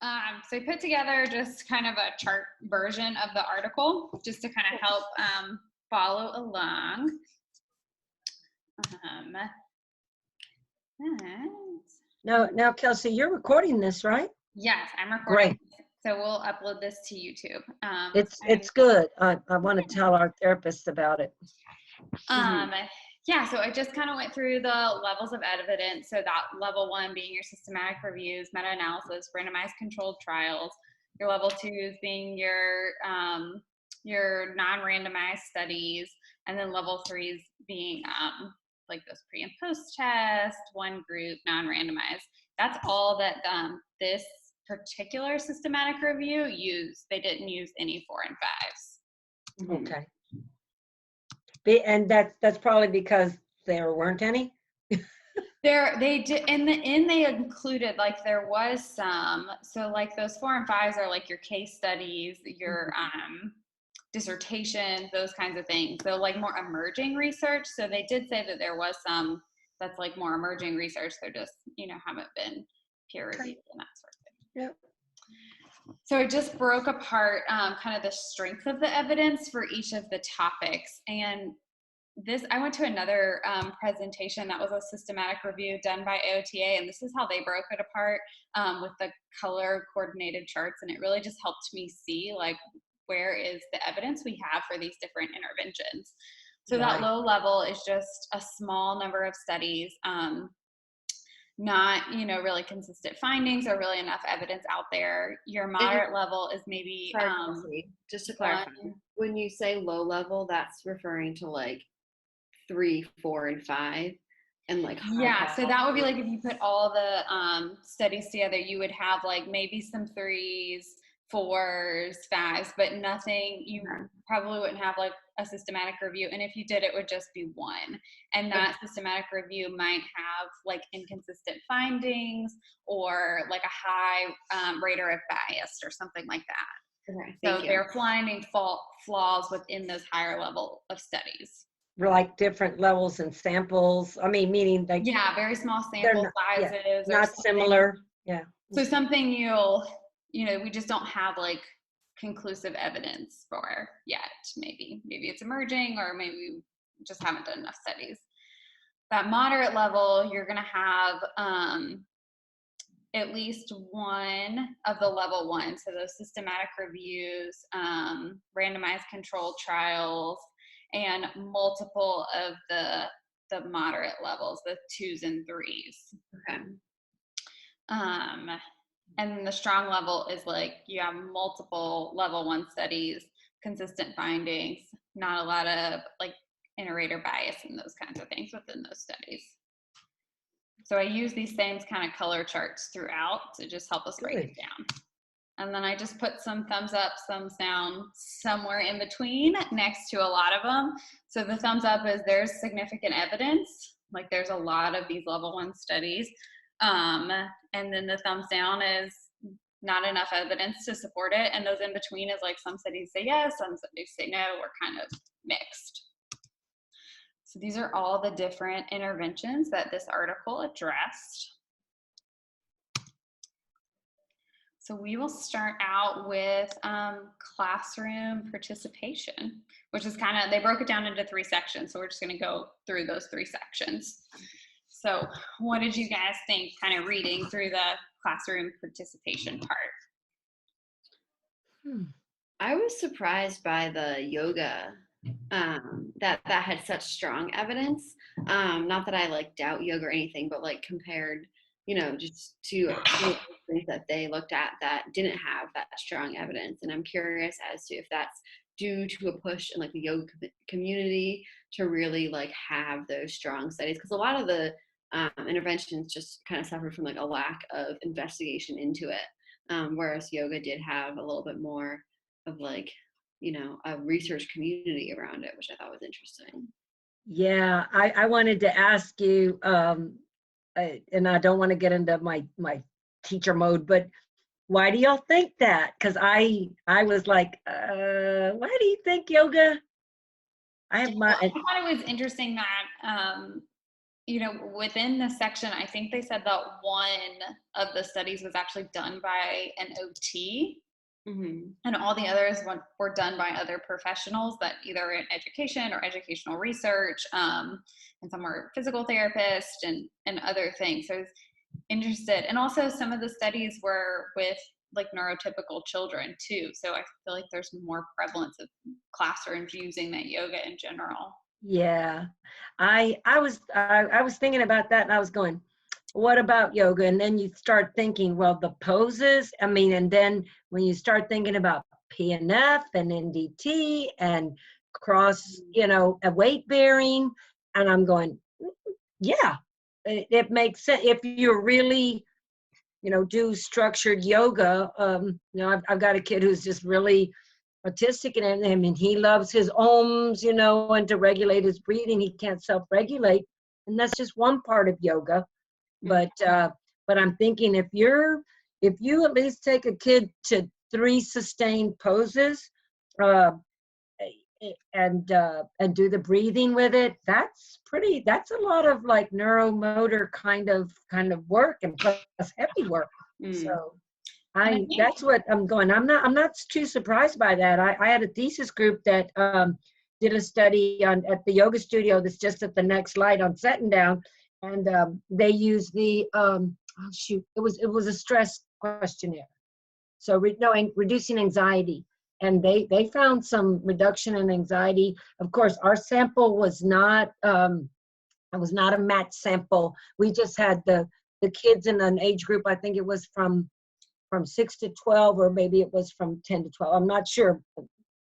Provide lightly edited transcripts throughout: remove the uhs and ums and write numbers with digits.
So I put together just kind of a chart version of the article just to kind of help follow along. And Now, Kelsey, you're recording this, right? yes, I'm recording. Great. So we'll upload this to YouTube. It's good. I want to tell our therapists about it. Yeah, so I just kind of went through the levels of evidence. So that level 1 being your systematic reviews, meta-analysis, randomized controlled trials. Your level 2s being your non-randomized studies, and then level 3s being like those pre and post test, one group, non-randomized. That's all that this particular systematic review used. They didn't use any 4 and 5s. Mm-hmm. Okay. And that's probably because there weren't any. They did in the end. They included, like, there was some. So like those 4 and 5s are like your case studies, your dissertations, those kinds of things. So like more emerging research. So they did say that there was some that's like more emerging research. They're just haven't been peer reviewed and that sort of thing. Yep. So it just broke apart kind of the strength of the evidence for each of the topics. And I went to another presentation that was a systematic review done by AOTA, and this is how they broke it apart with the color coordinated charts. And it really just helped me see, like, where is the evidence we have for these different interventions. So that low level is just a small number of studies, not really consistent findings or really enough evidence out there. Your moderate level is maybe just to clarify, when you say low level, that's referring to like 3, 4, and 5, and like so that would be like if you put all the studies together, you would have like maybe some 3s, 4s, 5s, but nothing. You probably wouldn't have like a systematic review, and if you did, it would just be 1, and that systematic review might have like inconsistent findings or like a high rater of bias or something like that. So they're finding flaws within those higher level of studies. Like different levels and samples. I mean, meaning like very small sample sizes, not similar. Yeah. So something we just don't have like conclusive evidence for yet. Maybe it's emerging, or maybe we just haven't done enough studies. That moderate level, you're going to have at least one of the level 1. So those systematic reviews, randomized controlled trials, and multiple of the moderate levels, the 2s and 3s. Okay. And then the strong level is like you have multiple level 1 studies, consistent findings, not a lot of like inter-rater bias and those kinds of things within those studies. So I use these same kind of color charts throughout to just help us break it down. And then I just put some thumbs up, some down, somewhere in between next to a lot of them. So the thumbs up is there's significant evidence, like there's a lot of these level 1 studies. And then the thumbs down is not enough evidence to support it. And those in between is like some studies say yes, some studies say no, we're kind of mixed. So these are all the different interventions that this article addressed. So we will start out with classroom participation, which is kind of, they broke it down into 3 sections. So we're just going to go through those 3 sections. So what did you guys think kind of reading through the classroom participation part? I was surprised by the yoga, that had such strong evidence. Not that I like doubt yoga or anything, but like compared, just to things that they looked at that didn't have that strong evidence. And I'm curious as to if that's due to a push in like the yoga community to really like have those strong studies, because a lot of the interventions just kind of suffered from like a lack of investigation into it, whereas yoga did have a little bit more of like a research community around it, which I thought was interesting. Yeah, I wanted to ask you, and I don't want to get into my teacher mode, but why do y'all think that? Because I was like, why do you think yoga? I thought it was interesting that within the section, I think they said that one of the studies was actually done by an OT, Mm-hmm. and all the others were done by other professionals that either in education or educational research, and some were physical therapists and other things. So I was interested. And also some of the studies were with like neurotypical children too. So I feel like there's more prevalence of classrooms using that yoga in general. Yeah. I was thinking about that, and I was going, what about yoga? And then you start thinking, well, the poses, I mean, and then when you start thinking about PNF and NDT and cross, a weight bearing, and I'm going, yeah, it makes sense. If you're really, do structured yoga, I've got a kid who's just really autistic, and I mean, he loves his ohms, and to regulate his breathing. He can't self-regulate, and that's just one part of yoga. But I'm thinking, if you at least take a kid to 3 sustained poses, and do the breathing with it, that's a lot of like neuromotor kind of work, and plus heavy work. So that's what I'm going. I'm not too surprised by that. I had a thesis group that did a study at the yoga studio that's just at the next slide on setting down, and they used the it was a stress questionnaire. So reducing anxiety, and they found some reduction in anxiety. Of course, our sample was not it was not a match sample. We just had the kids in an age group. I think it was from 6 to 12, or maybe it was from 10 to 12. I'm not sure.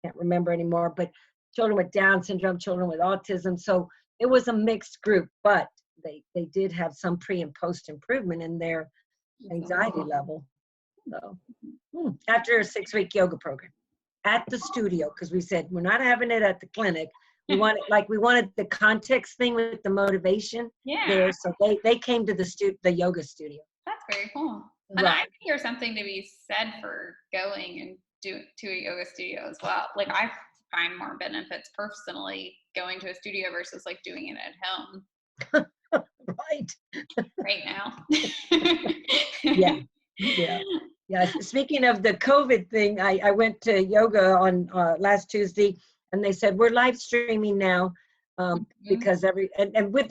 Can't remember anymore. But children with Down syndrome, children with autism. So it was a mixed group, but they did have some pre and post improvement in their anxiety level. So after a 6-week yoga program at the studio, because we said we're not having it at the clinic. We wanted the context thing with the motivation there. So they came to the yoga studio. That's very cool. And Right. I think there's something to be said for going and to a yoga studio as well. Like I find more benefits personally going to a studio versus like doing it at home. Right now. Yeah. Speaking of the COVID thing, I went to yoga on last Tuesday, and they said we're live streaming now because there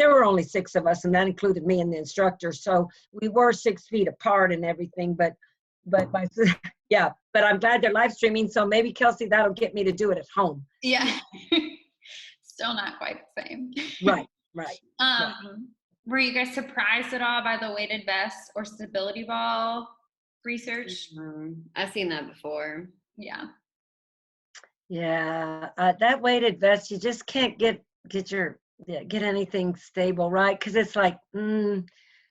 were only 6 of us, and that included me and the instructor. So we were 6 feet apart and everything, but I'm glad they're live streaming. So maybe, Kelsey, that'll get me to do it at home. Yeah. Still not quite the same. Right. Were you guys surprised at all by the weighted vest or stability ball research? I've seen that before. Yeah. Yeah, that weighted vest, you just can't get anything stable, right? Because it's like, do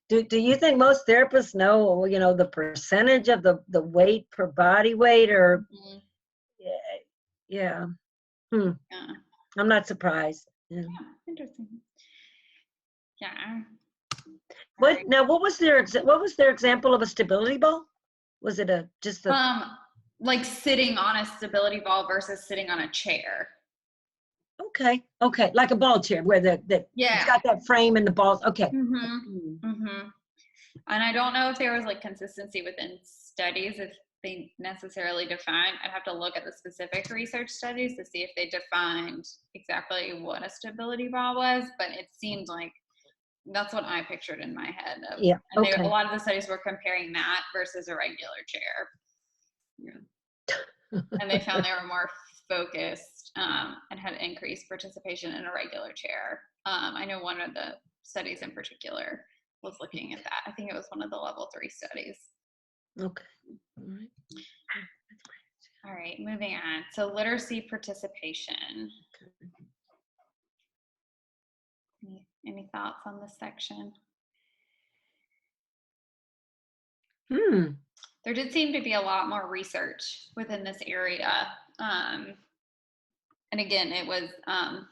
you think most therapists know, the percentage of the weight per body weight, or yeah. I'm not surprised. Yeah. Interesting. Yeah. What was their example of a stability ball? Was it just like sitting on a stability ball versus sitting on a chair? Okay, like a ball chair where it's got that frame and the balls. Okay. And I don't know if there was like consistency within studies, if they necessarily defined. I'd have to look at the specific research studies to see if they defined exactly what a stability ball was, but it seemed like that's what I pictured in my head. A lot of the studies were comparing that versus a regular chair. Yeah. And they found they were more focused and had increased participation in a regular chair. I know one of the studies in particular was looking at that. I think it was one of the level 3 studies. Okay. All right. All right, moving on. So literacy participation. Any thoughts on this section? There did seem to be a lot more research within this area. And again, it was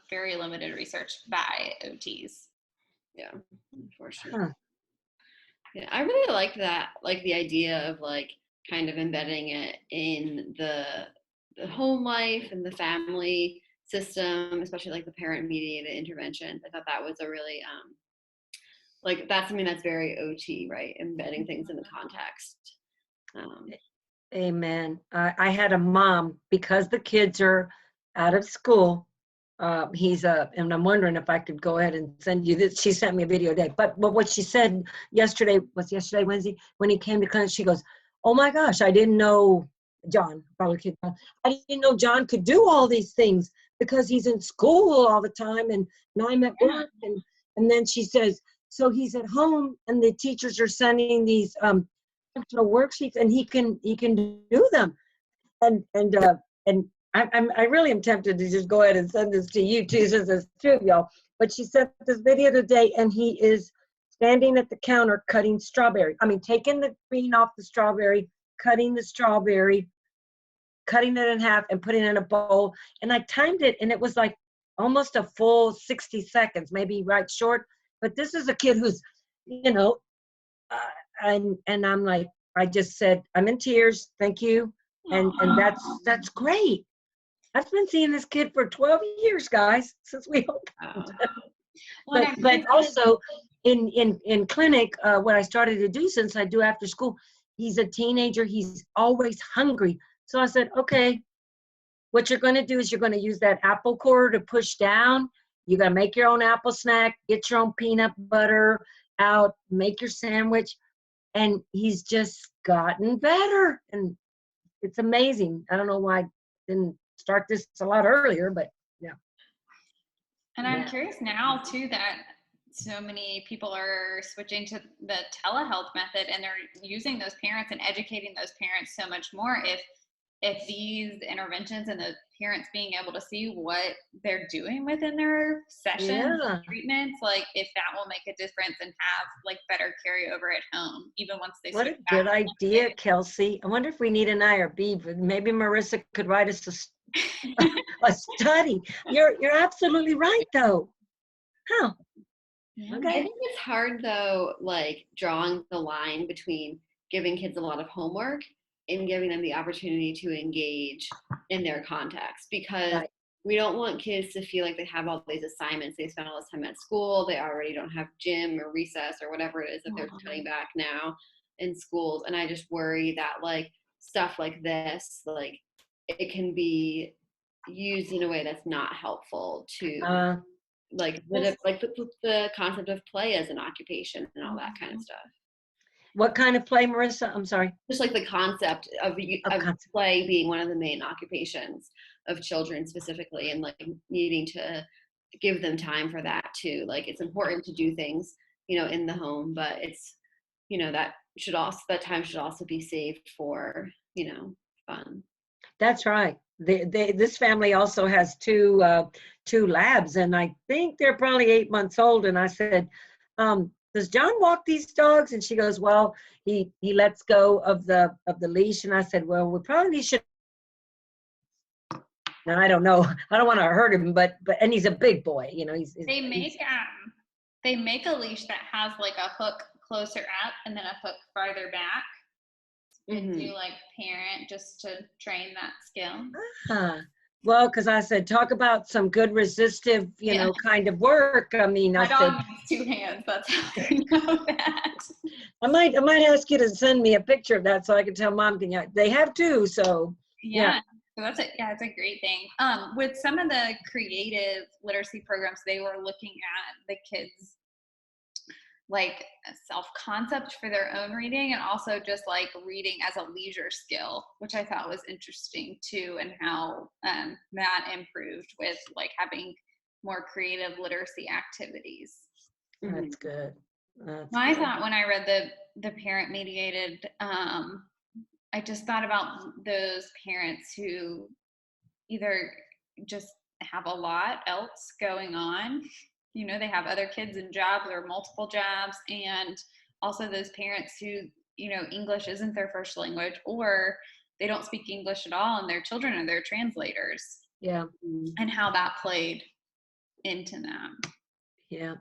very limited research by OTs. Yeah, for sure. Yeah, I really liked that, like the idea of like kind of embedding it in the home life and the family system, especially like the parent mediated intervention. I thought that was a really like that's something that's very OT, right? Embedding things in the context. Um, Amen. I had a mom, because the kids are out of school. And I'm wondering if I could go ahead and send you this. She sent me a video today. But what she said yesterday, Wednesday, when he came to clinic, she goes, "Oh my gosh, I didn't know John, probably kid, I didn't know John could do all these things because he's in school all the time and I'm at work." And then she says, so he's at home and the teachers are sending these functional worksheets and he can do them. And I really am tempted to just go ahead and send this to you too, since there's two of y'all. But she sent this video today, and he is standing at the counter cutting strawberry. I mean, taking the green off the strawberry, cutting the strawberry, cutting it in half, and putting it in a bowl. And I timed it, and it was like almost a full 60 seconds, maybe right short. But this is a kid who's, and I'm like, I just said, I'm in tears. Thank you. And that's great. I've been seeing this kid for 12 years, guys, since we opened. But also in clinic, what I started to do, since I do after school, he's a teenager, he's always hungry. So I said, okay, what you're going to do is you're going to use that apple core to push down. You're going to make your own apple snack, get your own peanut butter out, make your sandwich. And he's just gotten better. And it's amazing. I don't know why I didn't start this a lot earlier, but yeah. And I'm curious now too that so many people are switching to the telehealth method and they're using those parents and educating those parents so much more. If these interventions and the parents being able to see what they're doing within their sessions, treatments, like if that will make a difference and have like better carryover at home, even once they What a good idea, Kelsey. I wonder if we need an IRB, but maybe Marissa could write us a study. You're absolutely right, though. Huh. Okay. I think it's hard, though, like drawing the line between giving kids a lot of homework and giving them the opportunity to engage in their context, because we don't want kids to feel like they have all these assignments. They spend all this time at school. They already don't have gym or recess or whatever it is that they're cutting back now in schools. And I just worry that like stuff like this, like it can be used in a way that's not helpful to the concept of play as an occupation and all that kind of stuff. What kind of play, Marissa? I'm sorry. Just like the concept of play being one of the main occupations of children specifically, and like needing to give them time for that too. Like it's important to do things, in the home, but it's, that time should also be saved for, fun. That's right. This family also has two labs, and I think they're probably 8 months old. And I said, does John walk these dogs? And she goes, well, he lets go of the leash. And I said, well, we probably should. Now I don't know. I don't want to hurt him, but and he's a big boy, They make a leash that has like a hook closer up and then a hook farther back. And do like parent just to train that skill. Well, because I said, talk about some good resistive, kind of work. I mean, my dog needs 2 hands. That's how I know that. I might ask you to send me a picture of that so I can tell Mom. They have 2, so yeah. So it's a great thing. With some of the creative literacy programs, they were looking at the kids' like self-concept for their own reading, and also just like reading as a leisure skill, which I thought was interesting too, and how that improved with like having more creative literacy activities. That's good. My thought when I read the parent mediated, I just thought about those parents who either just have a lot else going on. They have other kids and jobs or multiple jobs, and also those parents who, English isn't their first language, or they don't speak English at all and their children are their translators. Yeah. And how that played into that. Yeah.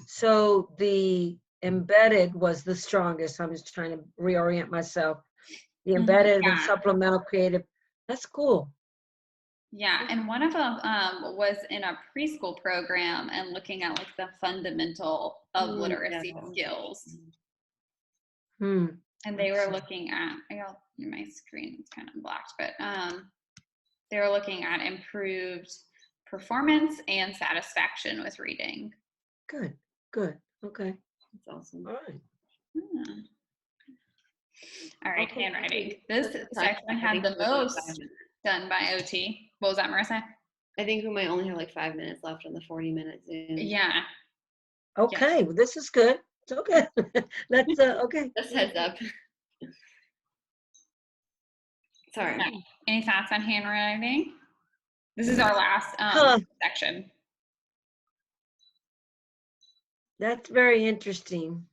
So the embedded was the strongest. I'm just trying to reorient myself. The embedded and supplemental creative. That's cool. Yeah, and one of them was in a preschool program and looking at like the fundamental of Yeah, literacy that one's skills. Hmm. And they were looking at, my screen is kind of blocked, but they were looking at improved performance and satisfaction with reading. Good, good. Okay. That's awesome. All right. Hmm. All right, Okay. handwriting. This That's the section time. I had think the we only have 5 most minutes. done by OT. What was that, Marissa? I think we might only have like 5 minutes left on the 40-minute Zoom. Yeah. Okay, well, this is good. It's okay. Let's, okay. Just heads up. Sorry. Okay. Any thoughts on handwriting? This is our last Huh. section. That's very interesting.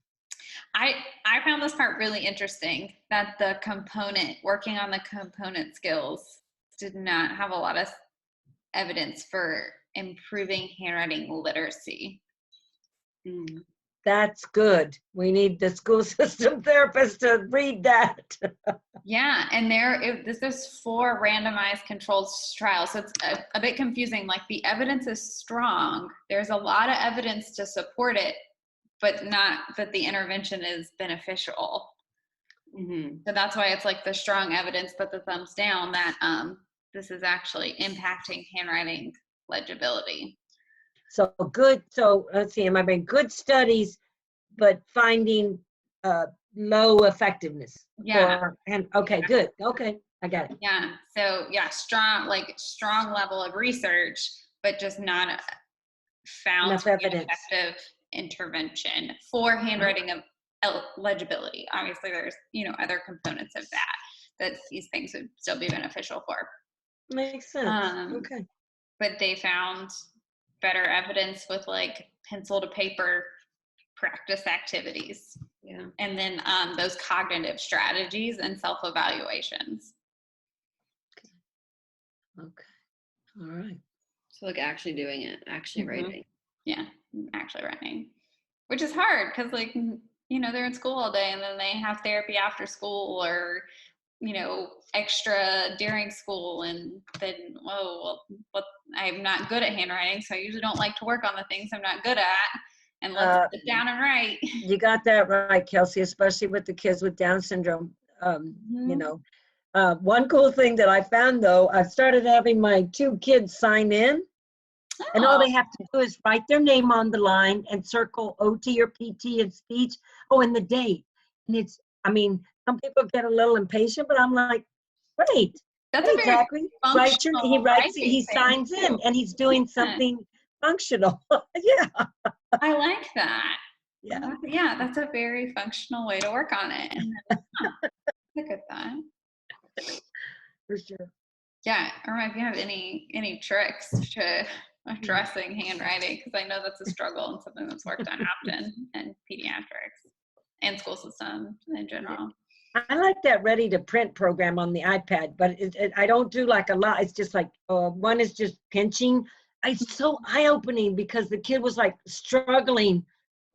I found this part really interesting, that the component, working on the component skills, did not have a lot of evidence for improving handwriting literacy. Mm. That's good. We need the school system therapist to read that. Yeah, and this is 4 randomized controlled trials, so it's a bit confusing. Like, the evidence is strong. There's a lot of evidence to support it, but not that the intervention is beneficial. Mm-hmm. So that's why it's like the strong evidence, but the thumbs down that this is actually impacting handwriting legibility. So good. So let's see, am I being good studies, but finding low effectiveness? Yeah. And okay, good. Okay, I got it. Yeah. So yeah, strong level of research, but just not found Enough to be an evidence. effective intervention for handwriting of legibility. Obviously, there's other components of that these things would still be beneficial for. Makes sense. Okay. But they found better evidence with like pencil to paper practice activities. Yeah. And then those cognitive strategies and self-evaluations. Okay. All right. So like actually doing it, actually writing. Yeah, actually writing. Which is hard because like, they're in school all day and then they have therapy after school or, extra during school, and then, I'm not good at handwriting, so I usually don't like to work on the things I'm not good at. And let's sit down and write. You got that right, Kelsey, especially with the kids with Down syndrome. One cool thing that I found, though, I've started having my 2 kids sign in, and all they have to do is write their name on the line and circle OT or PT and speech. Oh, and the date. And some people get a little impatient, but I'm like, great. That's a very exactly. functional He signs in, and he's doing something functional. Yeah. I like that. Yeah. Yeah, that's a very functional way to work on it. And then, look at that. For sure. Yeah, or if you have any tricks to addressing handwriting, because I know that's a struggle and something that's worked on often in pediatrics and school systems in general. I like that ready to print program on the iPad, but I don't do like a lot. It's just like one is just pinching. It's so eye-opening because the kid was like struggling.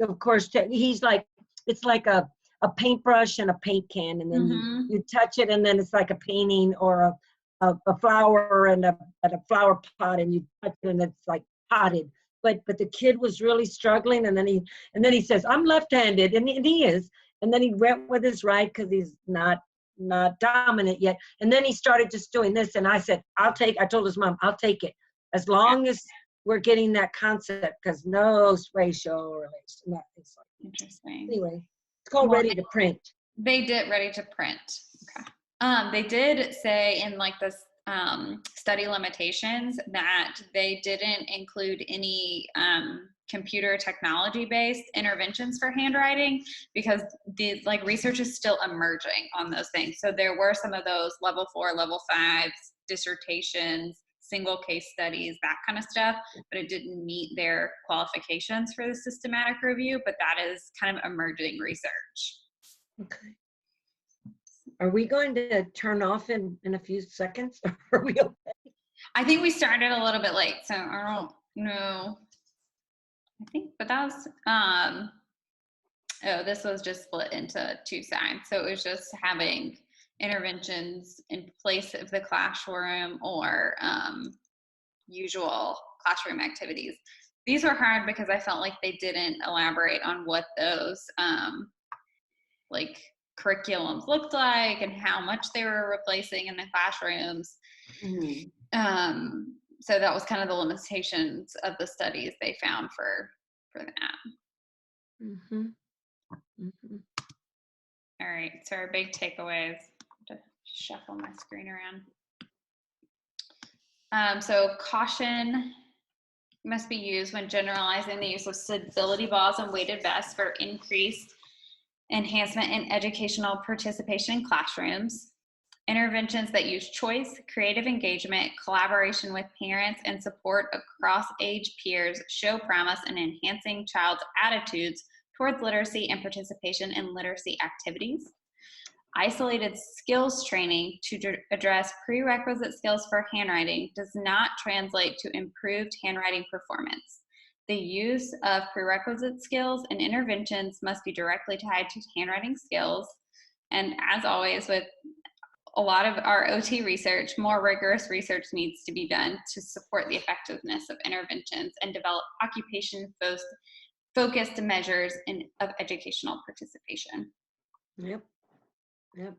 Of course, he's like, it's like a paintbrush and a paint can, and then you touch it, and then it's like a painting or a flower and a flower pot, and you touch it, and it's like potted. But the kid was really struggling, and then he says, "I'm left-handed," and he is. And then he went with his right because he's not dominant yet. And then he started just doing this. And I said, I told his mom, I'll take it. As long as we're getting that concept, because no spatial relation. No, it's like, interesting. Anyway, it's called ready to print. They did ready to print. Okay. They did say in like this study limitations that they didn't include any computer technology based interventions for handwriting because the research is still emerging on those things. So there were some of those level 4, level 5 dissertations, single case studies, that kind of stuff, but it didn't meet their qualifications for the systematic review, but that is kind of emerging research. Okay. Are we going to turn off in a few seconds? Are we okay? I think we started a little bit late, so I don't know. I think, but that was, this was just split into 2 sides. So it was just having interventions in place of the classroom or usual classroom activities. These were hard because I felt like they didn't elaborate on what those like curriculums looked like and how much they were replacing in the classrooms. So that was kind of the limitations of the studies they found for that. Mm-hmm. Mm-hmm. All right, so our big takeaways. To shuffle my screen around. So caution must be used when generalizing the use of stability balls and weighted vests for increased enhancement in educational participation in classrooms. Interventions that use choice, creative engagement, collaboration with parents, and support across age peers show promise in enhancing child's attitudes towards literacy and participation in literacy activities. Isolated skills training to address prerequisite skills for handwriting does not translate to improved handwriting performance. The use of prerequisite skills and interventions must be directly tied to handwriting skills. And as always, with a lot of our OT research, more rigorous research needs to be done to support the effectiveness of interventions and develop occupation-focused measures of educational participation. Yep. Yep.